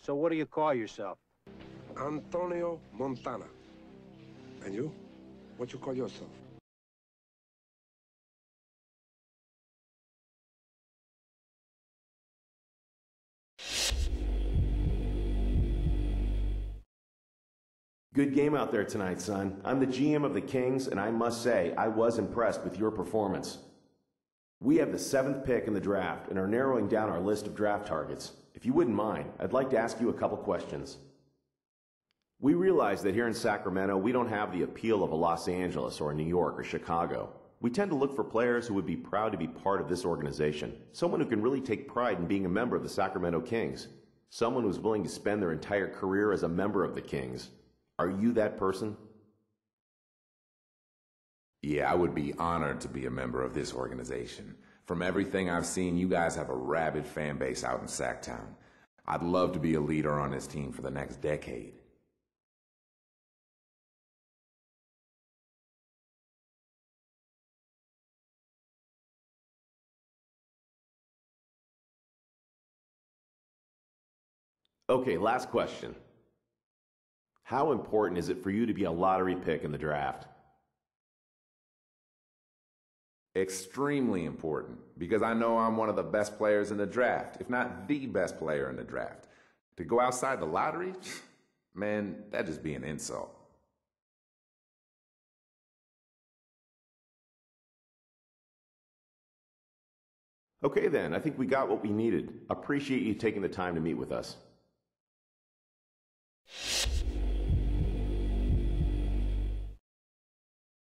So what do you call yourself? Antonio Montana. And you? What you call yourself? Good game out there tonight, son. I'm the GM of the Kings, and I must say, I was impressed with your performance. We have the 7th pick in the draft and are narrowing down our list of draft targets. If you wouldn't mind, I'd like to ask you a couple questions. We realize that here in Sacramento, we don't have the appeal of a Los Angeles or New York or Chicago. We tend to look for players who would be proud to be part of this organization, someone who can really take pride in being a member of the Sacramento Kings, someone who's willing to spend their entire career as a member of the Kings. Are you that person? Yeah, I would be honored to be a member of this organization. From everything I've seen, you guys have a rabid fan base out in Sacktown. I'd love to be a leader on this team for the next decade. Okay, last question. How important is it for you to be a lottery pick in the draft? Extremely important, because I know I'm one of the best players in the draft, if not the best player in the draft. To go outside the lottery? Man, that'd just be an insult. Okay then, I think we got what we needed. Appreciate you taking the time to meet with us.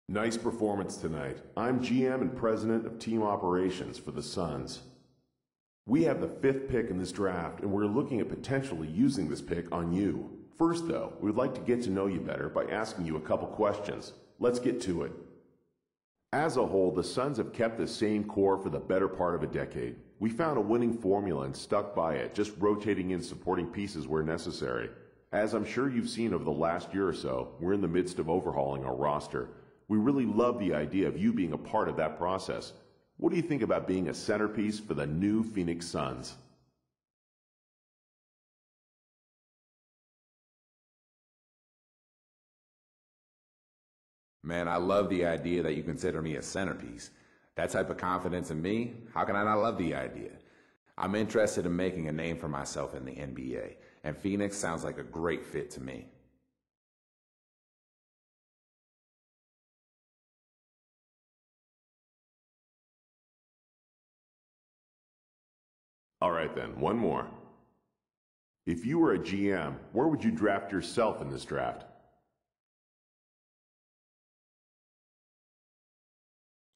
Nice performance tonight. I'm GM and President of Team Operations for the Suns. We have the 5th pick in this draft, and we're looking at potentially using this pick on you. First, though, we'd like to get to know you better by asking you a couple questions. Let's get to it. As a whole, the Suns have kept the same core for the better part of a decade. We found a winning formula and stuck by it, just rotating in supporting pieces where necessary. As I'm sure you've seen over the last year or so, we're in the midst of overhauling our roster. We really love the idea of you being a part of that process. What do you think about being a centerpiece for the new Phoenix Suns? Man, I love the idea that you consider me a centerpiece. That type of confidence in me, how can I not love the idea? I'm interested in making a name for myself in the NBA, and Phoenix sounds like a great fit to me. All right then, one more. If you were a GM, where would you draft yourself in this draft?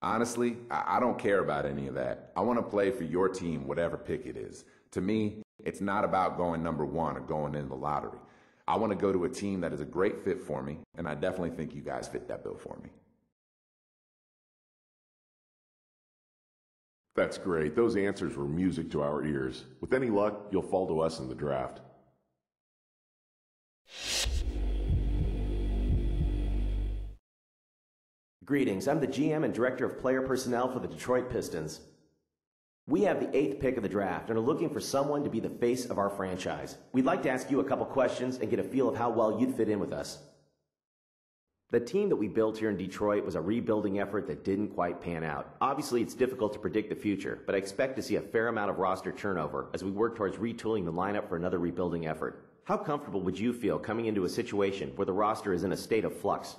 Honestly, I don't care about any of that. I want to play for your team, whatever pick it is. To me, it's not about going number 1 or going in the lottery. I want to go to a team that is a great fit for me, and I definitely think you guys fit that bill for me. That's great. Those answers were music to our ears. With any luck, you'll fall to us in the draft. Greetings, I'm the GM and Director of Player Personnel for the Detroit Pistons. We have the 8th pick of the draft and are looking for someone to be the face of our franchise. We'd like to ask you a couple questions and get a feel of how well you'd fit in with us. The team that we built here in Detroit was a rebuilding effort that didn't quite pan out. Obviously, it's difficult to predict the future, but I expect to see a fair amount of roster turnover as we work towards retooling the lineup for another rebuilding effort. How comfortable would you feel coming into a situation where the roster is in a state of flux?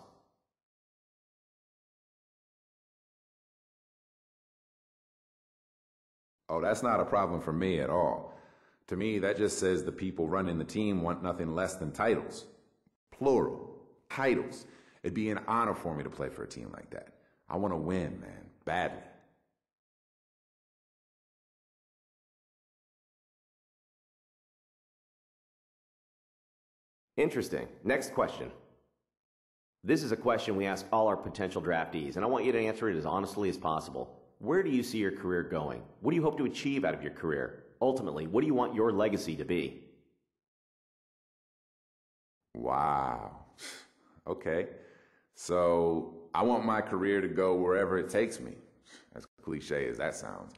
Oh, that's not a problem for me at all. To me, that just says the people running the team want nothing less than titles. Plural. Titles. It'd be an honor for me to play for a team like that. I want to win, man. Badly. Interesting. Next question. This is a question we ask all our potential draftees, and I want you to answer it as honestly as possible. Where do you see your career going? What do you hope to achieve out of your career? Ultimately, what do you want your legacy to be? Wow. Okay. So I want my career to go wherever it takes me, as cliche as that sounds.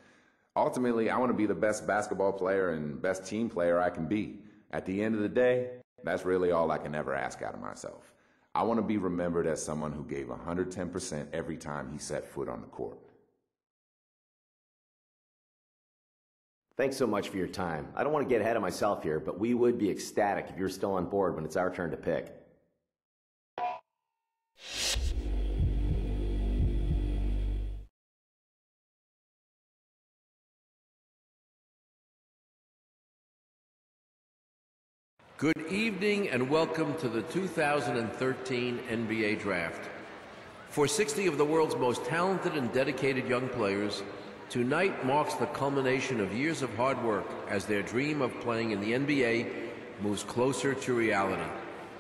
Ultimately, I want to be the best basketball player and best team player I can be. At the end of the day, that's really all I can ever ask out of myself. I want to be remembered as someone who gave 110% every time he set foot on the court. Thanks so much for your time. I don't want to get ahead of myself here, but we would be ecstatic if you're still on board when it's our turn to pick. Good evening and welcome to the 2013 NBA Draft. For 60 of the world's most talented and dedicated young players, tonight marks the culmination of years of hard work as their dream of playing in the NBA moves closer to reality.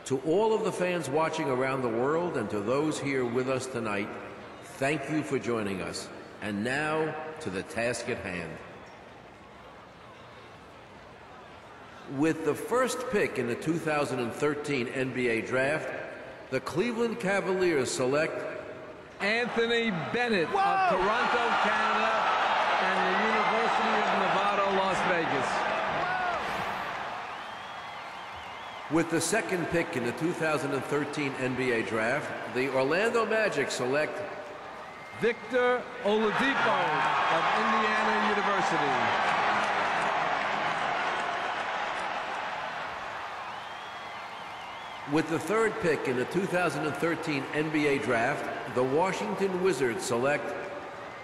To all of the fans watching around the world and to those here with us tonight, thank you for joining us. And now to the task at hand. With the first pick in the 2013 NBA Draft, the Cleveland Cavaliers select Anthony Bennett of Toronto, Canada, and the University of Nevada, Las Vegas. With the second pick in the 2013 NBA Draft, the Orlando Magic select Victor Oladipo of Indiana University. With the third pick in the 2013 NBA Draft, the Washington Wizards select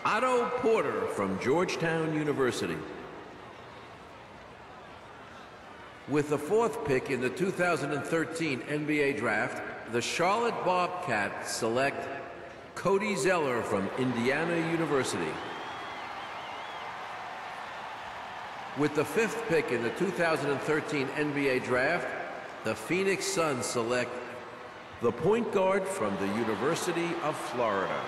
Otto Porter from Georgetown University. With the fourth pick in the 2013 NBA Draft, the Charlotte Bobcats select Cody Zeller from Indiana University. With the fifth pick in the 2013 NBA Draft, the Phoenix Suns select the point guard from the University of Florida.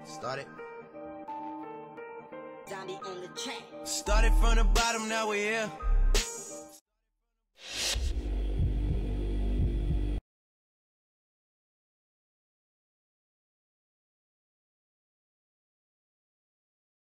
Started. Zombie on the track. Started from the bottom, now we're here.